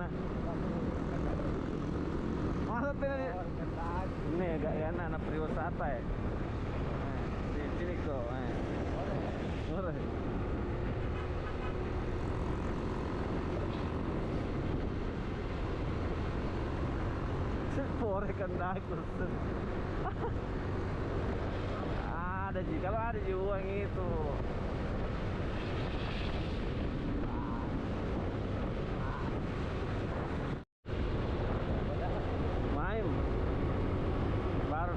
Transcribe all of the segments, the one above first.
Hah? Masa ini agak enak anak perwisata ya. Di sini kok. Boleh. Pore kendaku. Ada sih, kalau ada sih uang itu. Main. Baru.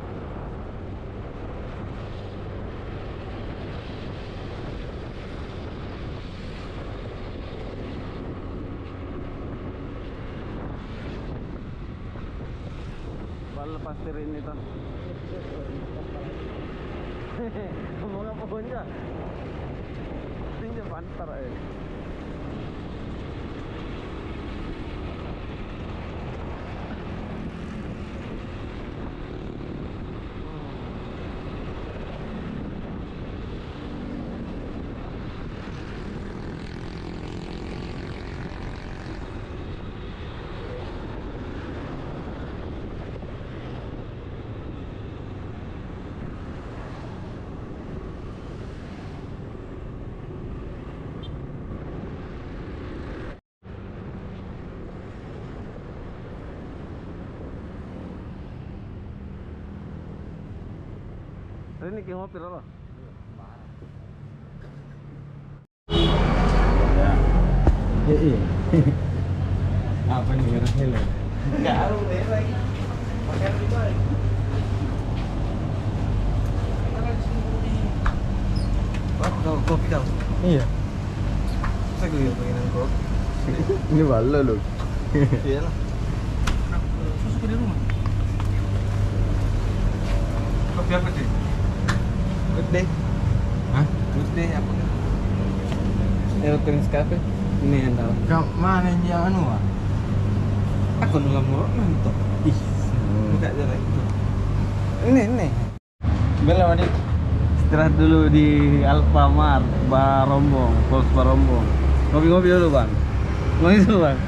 Lepas dari ini tuh. Ngomong apa punya? Tinggal pantar ya. Ini kayak ngopi loh. Iya. Apa nih merah helm? Enggak ada lagi. Pakai di bawah. Wah, kau kopi kau. Iya. Saya gue pengen kopi. Ini balo loh. Iya lah. Susu di rumah. Kopi apa sih? Gede. Hah? Gede apa? Erotin Cafe. Ini yang dalam. Kau mana yang anu ah? Aku nulang murah nonton. Ih. Buka jalan itu. Ini. Bela wadih. Istirahat dulu di Alfamart Barombong, Pos Barombong. Ngopi-ngopi dulu, Bang. Ngopi dulu, Bang.